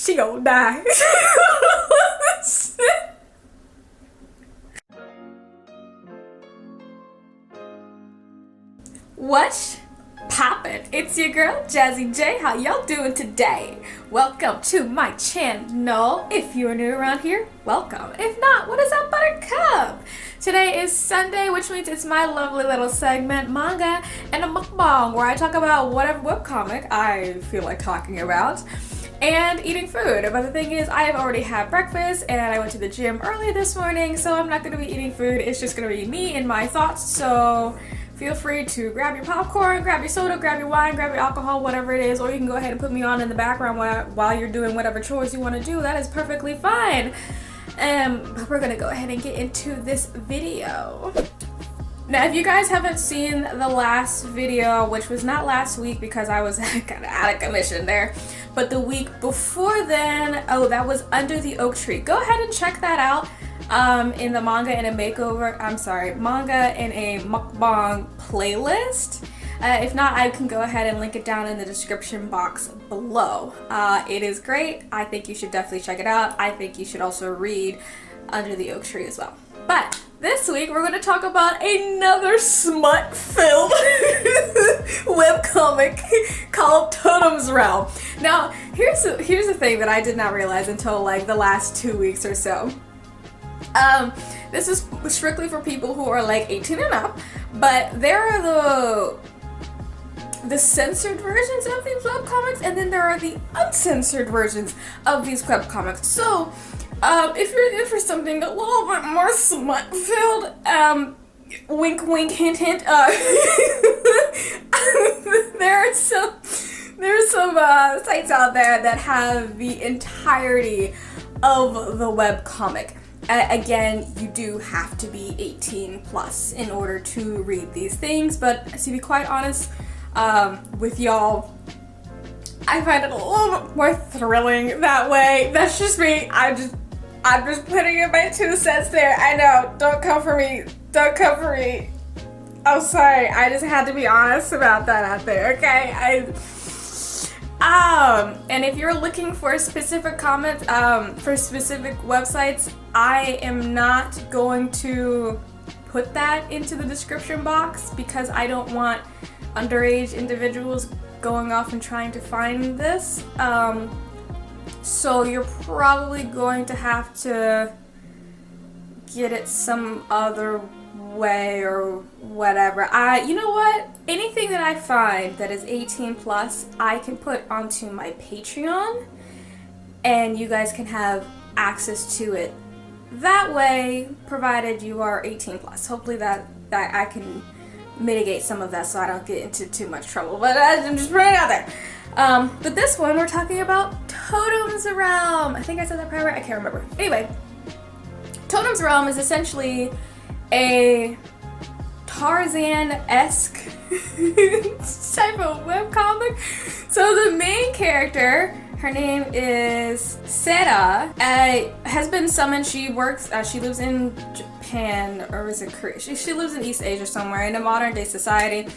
She gonna die. What poppin'? It's your girl Jazzy J. How y'all doing today? Welcome to my channel. If you're new around here, welcome. If not, what is up, buttercup? Today is Sunday, which means it's my lovely little segment, manga and a mukbang, where I talk about whatever webcomic I feel like talking about and eating food. But the thing is, I have already had breakfast and I went to the gym early this morning, so I'm not going to be eating food. It's just going to be me and my thoughts. So feel free to grab your popcorn, grab your soda, grab your wine, grab your alcohol, whatever it is, or you can go ahead and put me on in the background while you're doing whatever chores you want to do. That is perfectly fine. But we're gonna go ahead and get into this video. Now, if you guys haven't seen the last video, which was not last week because I was kind of out of commission there, but the week before then, oh, that was Under the Oak Tree. Go ahead and check that out in the manga and a manga and a mukbang playlist. If not, I can go ahead and link it down in the description box below. It is great. I think you should definitely check it out. I think you should also read Under the Oak Tree as well. But this week we're going to talk about another smut-filled webcomic called Totems Realm. Now, here's the thing that I did not realize until like the last 2 weeks or so. This is strictly for people who are like 18 and up, but there are the censored versions of these webcomics, and then there are the uncensored versions of these webcomics. So, if you're in for something a little bit more smut-filled, wink wink hint hint, there's some sites out there that have the entirety of the webcomic. Again, you do have to be 18 plus in order to read these things, but to be quite honest with y'all, I find it a little bit more thrilling that way. That's just me. I'm just putting in my 2 cents there. I know, don't come for me. I'm sorry, I just had to be honest about that out there, okay? And if you're looking for specific comments, for specific websites, I am not going to put that into the description box because I don't want underage individuals going off and trying to find this. So you're probably going to have to get it some other way or whatever. You know what? Anything that I find that is 18 plus, I can put onto my Patreon and you guys can have access to it that way, provided you are 18 plus. Hopefully that I can mitigate some of that so I don't get into too much trouble, but I'm just putting it out there. But this one, we're talking about Totems Realm. I think I said that probably right. I can't remember. Anyway, Totems Realm is essentially a Tarzan-esque type of webcomic. So the main character, her name is Sera, has been summoned. She works, she lives in Japan, or is it Korea? She lives in East Asia somewhere in a modern day society.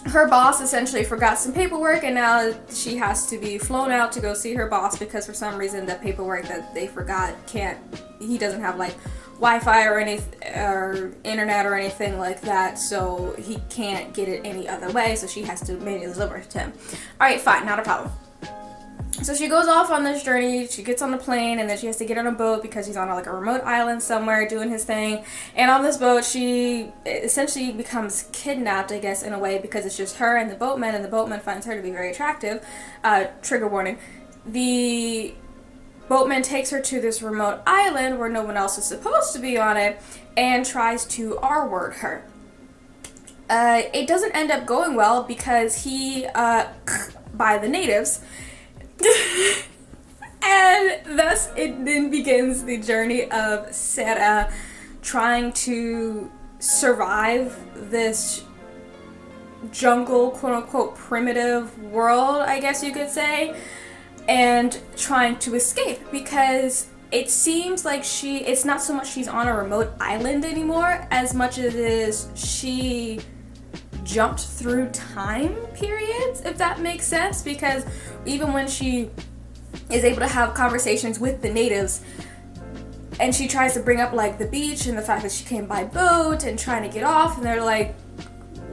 Her boss essentially forgot some paperwork, and now she has to be flown out to go see her boss because for some reason the paperwork that they forgot he doesn't have like Wi-Fi or internet or anything like that, so he can't get it any other way, so she has to manually deliver it to him. Alright, fine, not a problem. So she goes off on this journey, she gets on the plane, and then she has to get on a boat because he's on like a remote island somewhere doing his thing. And on this boat, she essentially becomes kidnapped, I guess, in a way, because it's just her and the boatman finds her to be very attractive. Trigger warning. The boatman takes her to this remote island where no one else is supposed to be on it and tries to R-word her. It doesn't end up going well because he, by the natives, and thus it then begins the journey of Sera trying to survive this jungle, quote-unquote, primitive world, I guess you could say, and trying to escape because it seems like it's not so much she's on a remote island anymore as much as it is she jumped through time periods, if that makes sense, because even when she is able to have conversations with the natives, and she tries to bring up like the beach and the fact that she came by boat and trying to get off, and they're like,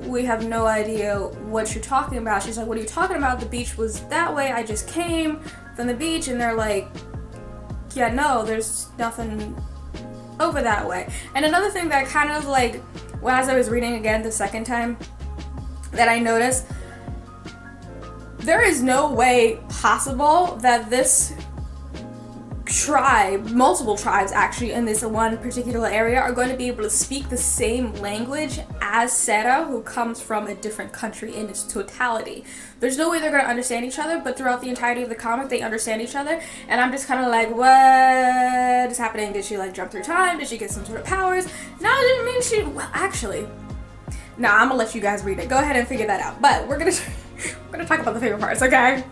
we have no idea what you're talking about. She's like, what are you talking about? The beach was that way, I just came from the beach. And they're like, yeah, no, there's nothing over that way. And another thing that kind of like, when as I was reading again the second time, that I noticed, there is no way possible that this tribe, multiple tribes actually in this one particular area, are going to be able to speak the same language as Sarah, who comes from a different country in its totality. There's no way they're going to understand each other, but throughout the entirety of the comic, they understand each other, and I'm just kind of like, what is happening? Did she like jump through time? Did she get some sort of powers? No, it didn't mean she, well, actually, nah, I'm gonna let you guys read it. Go ahead and figure that out, but we're gonna talk about the favorite parts, okay?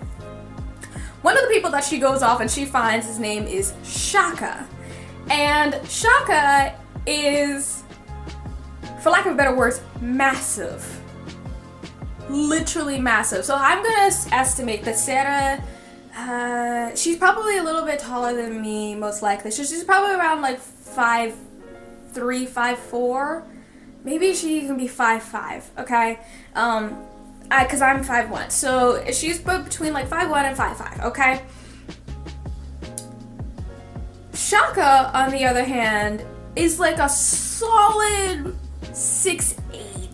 One of the people that she goes off and she finds, his name is Shaka. And Shaka is, for lack of better words, massive. Literally massive. So I'm gonna estimate that Sarah, she's probably a little bit taller than me, most likely. So she's probably around like 5'3", 5'4". Maybe she can be 5'5", okay? Because I'm 5'1", so she's between like 5'1" and 5'5", okay? Shaka, on the other hand, is like a solid 6'8".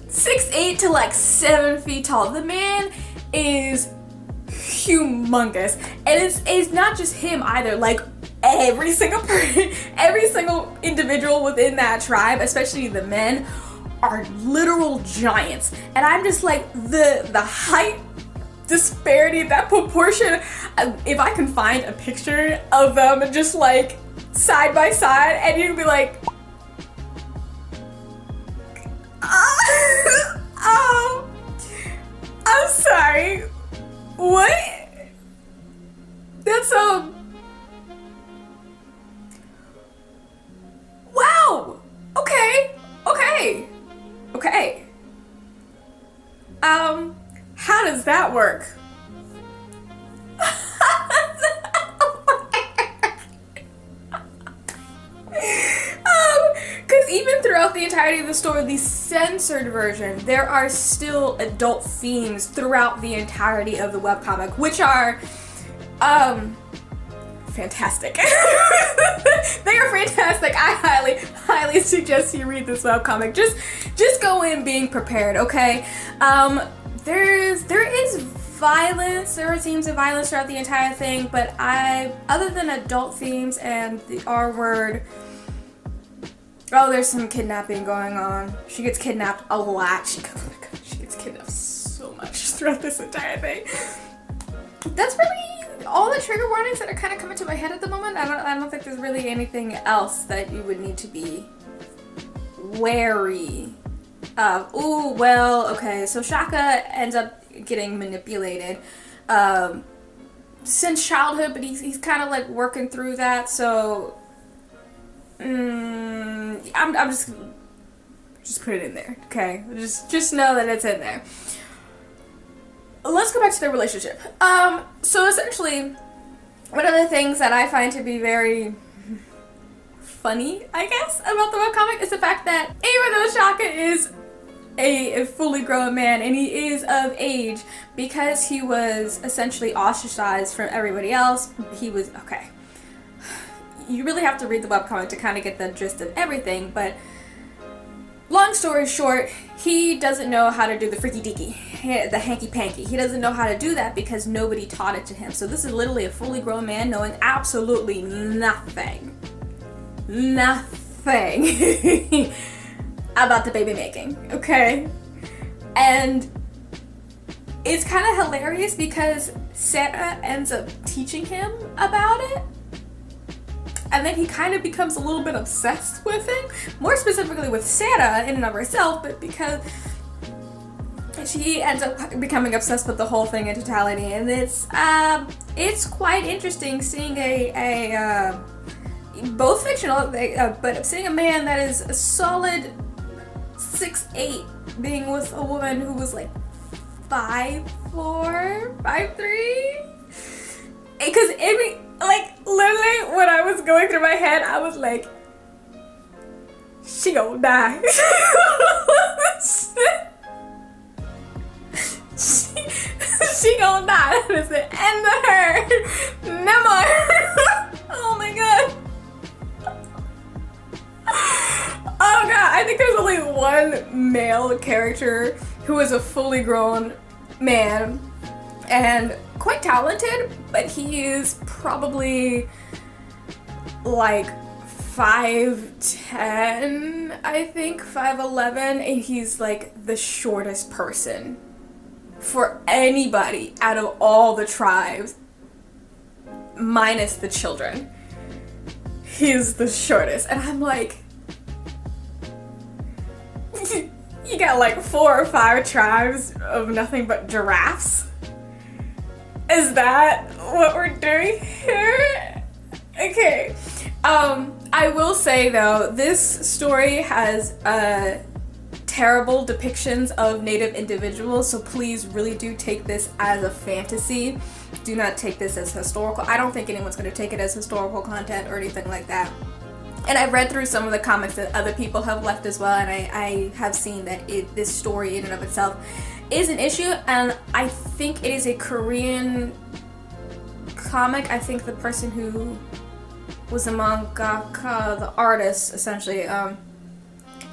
6'8" to like 7 feet tall. The man is humongous. And it's not just him either, like every single person, every single individual within that tribe, especially the men, are literal giants. And I'm just like, the height disparity, that proportion, if I can find a picture of them just like side by side, and you'd be like, oh, I'm sorry, what? That's wow, okay. How does that work? Because even throughout the entirety of the story, the censored version, there are still adult themes throughout the entirety of the webcomic, which are, fantastic. They are fantastic. I highly suggest you read this webcomic. Just go in being prepared, okay? There is violence. There are themes of violence throughout the entire thing, but other than adult themes and the R word, oh, there's some kidnapping going on. She gets kidnapped a lot. She gets kidnapped so much throughout this entire thing. That's really all the trigger warnings that are kind of coming to my head at the moment. I don't think there's really anything else that you would need to be wary of. Ooh, well, okay, so Shaka ends up getting manipulated since childhood, but he's kind of like working through that, so I'm just put it in there, okay? Just know that it's in there. Let's go back to their relationship. So essentially, one of the things that I find to be very funny, I guess, about the webcomic is the fact that even though Shaka is a fully grown man and he is of age, because he was essentially ostracized from everybody else, he was, okay, you really have to read the webcomic to kind of get the gist of everything, but long story short, he doesn't know how to do the freaky deaky, the hanky panky. He doesn't know how to do that because nobody taught it to him. So this is literally a fully grown man knowing absolutely nothing about the baby making, okay? And it's kind of hilarious because Sarah ends up teaching him about it. And then he kind of becomes a little bit obsessed with it, more specifically with Sarah in and of herself, but because she ends up becoming obsessed with the whole thing in totality. And it's quite interesting seeing a both fictional, but seeing a man that is a solid 6'8" being with a woman who was like 5'4", 5'3". because literally when I was going through my head, I was like, she gonna die. she gonna die. That is the end of her. No more. Oh my god. Oh god, I think there's only one male character who is a fully grown man and quite talented, but he is probably like 5'10", I think, 5'11", and he's like the shortest person for anybody out of all the tribes, minus the children. He's the shortest, and I'm like, you got like 4 or 5 tribes of nothing but giraffes? Is that what we're doing here? Okay. I will say though, this story has terrible depictions of Native individuals, so please really do take this as a fantasy. Do not take this as historical. I don't think anyone's going to take it as historical content or anything like that. And I've read through some of the comments that other people have left as well, and I have seen that this story in and of itself is an issue, and I think it is a Korean comic. I think the person who was a mangaka, the artist essentially,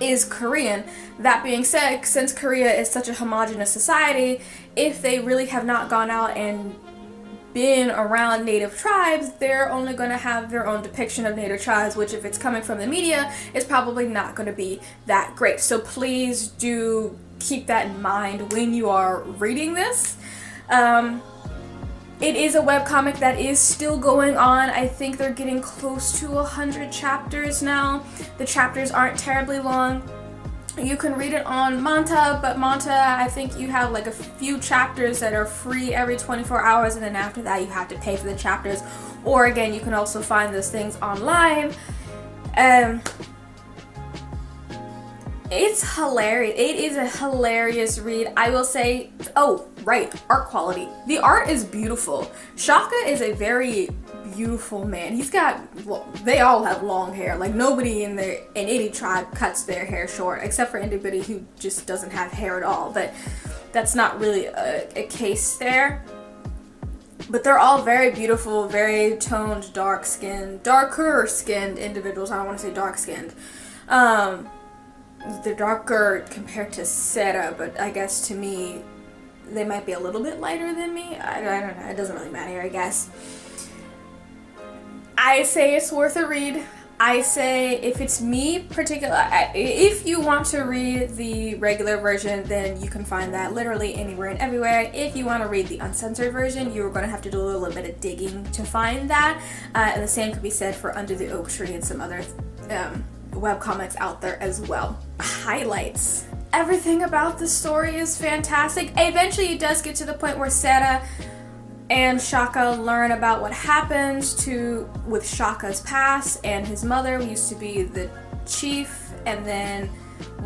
is Korean. That being said, since Korea is such a homogenous society, if they really have not gone out and been around Native tribes, they're only going to have their own depiction of Native tribes, which if it's coming from the media, is probably not going to be that great. So please do keep that in mind when you are reading this. It is a webcomic that is still going on. I think they're getting close to 100 chapters now. The chapters aren't terribly long. You can read it on Manta, but Manta, I think you have like a few chapters that are free every 24 hours, and then after that you have to pay for the chapters. Or again, you can also find those things online. It's hilarious. It is a hilarious read. I will say, oh, right, art quality. The art is beautiful. Shaka is a very beautiful man. He's got, well, they all have long hair. Like nobody in any tribe cuts their hair short, except for anybody who just doesn't have hair at all. But that's not really a case there. But they're all very beautiful, very toned, darker skinned individuals. I don't want to say dark skinned. They're darker compared to Sarah, but I guess to me, they might be a little bit lighter than me. I don't know. It doesn't really matter, I guess. I say it's worth a read. I say if it's me if you want to read the regular version, then you can find that literally anywhere and everywhere. If you want to read the uncensored version, you're going to have to do a little bit of digging to find that. And the same could be said for Under the Oak Tree and some other webcomics out there as well. Highlights. Everything about the story is fantastic. Eventually it does get to the point where Sarah and Shaka learn about what happens with Shaka's past, and his mother used to be the chief, and then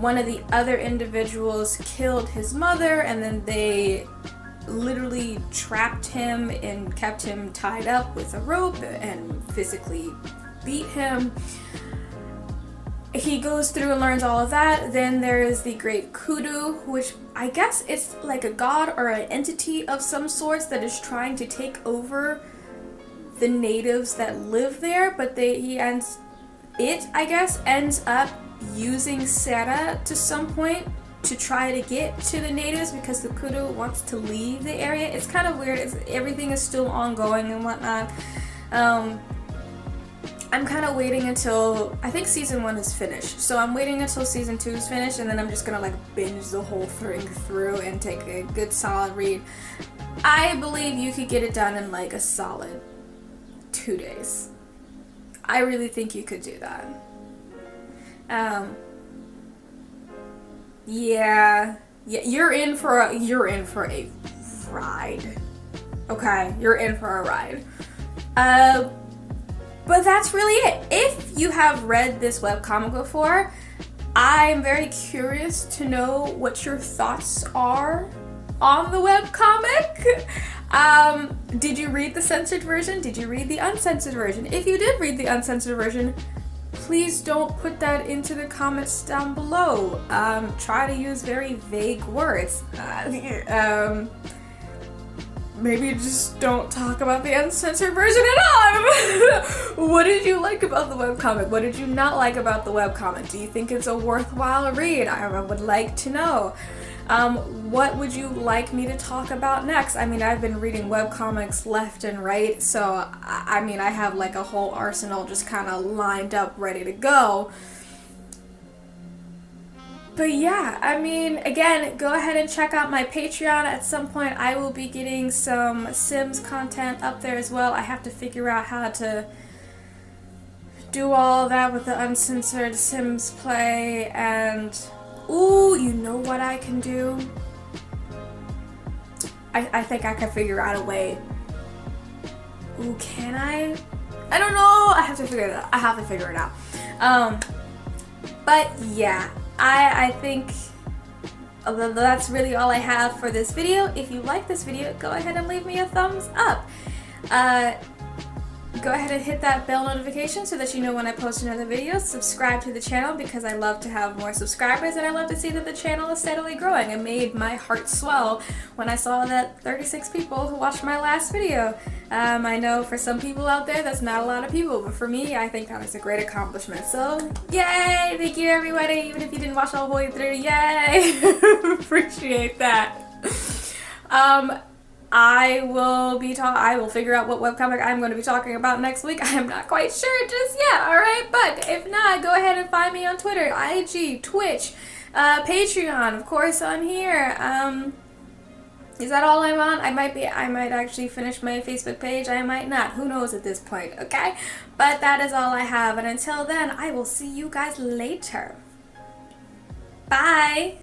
one of the other individuals killed his mother, and then they literally trapped him and kept him tied up with a rope and physically beat him. He goes through and learns all of that. Then there is the Great Kudu, which I guess it's like a god or an entity of some sorts that is trying to take over the natives that live there, but ends up using Sarah to some point to try to get to the natives because the Kudu wants to leave the area. It's kind of weird. Everything is still ongoing and whatnot. I'm kind of waiting until, I think season 1 is finished, so I'm waiting until season 2 is finished, and then I'm just gonna like binge the whole thing through and take a good solid read. I believe you could get it done in like a solid 2 days. I really think you could do that. Yeah, you're in for a ride. Okay, you're in for a ride. But that's really it. If you have read this webcomic before, I'm very curious to know what your thoughts are on the webcomic. Did you read the censored version? Did you read the uncensored version? If you did read the uncensored version, please don't put that into the comments down below. Try to use very vague words. Maybe just don't talk about the uncensored version at all. What did you like about the webcomic? What did you not like about the webcomic? Do you think it's a worthwhile read? I would like to know. What would you like me to talk about next? I mean, I've been reading webcomics left and right, so I mean, I have like a whole arsenal just kind of lined up, ready to go. But yeah, I mean, again, go ahead and check out my Patreon. At some point, I will be getting some Sims content up there as well. I have to figure out how to do all that with the uncensored Sims play, and ooh, you know what I can do? I think I can figure out a way. Ooh, can I? I don't know. I have to figure it out. I have to figure it out. But yeah, I think that's really all I have for this video. If you like this video, go ahead and leave me a thumbs up. Go ahead and hit that bell notification so that you know when I post another video. Subscribe to the channel because I love to have more subscribers and I love to see that the channel is steadily growing. It made my heart swell when I saw that 36 people who watched my last video. I know for some people out there that's not a lot of people, but for me, I think that was a great accomplishment. So, yay! Thank you everybody, even if you didn't watch all the way through, yay! Appreciate that. I will figure out what webcomic I'm going to be talking about next week. I am not quite sure just yet, alright? But if not, go ahead and find me on Twitter, IG, Twitch, Patreon, of course on here. Is that all I'm on? I might actually finish my Facebook page. I might not. Who knows at this point, okay? But that is all I have. And until then, I will see you guys later. Bye!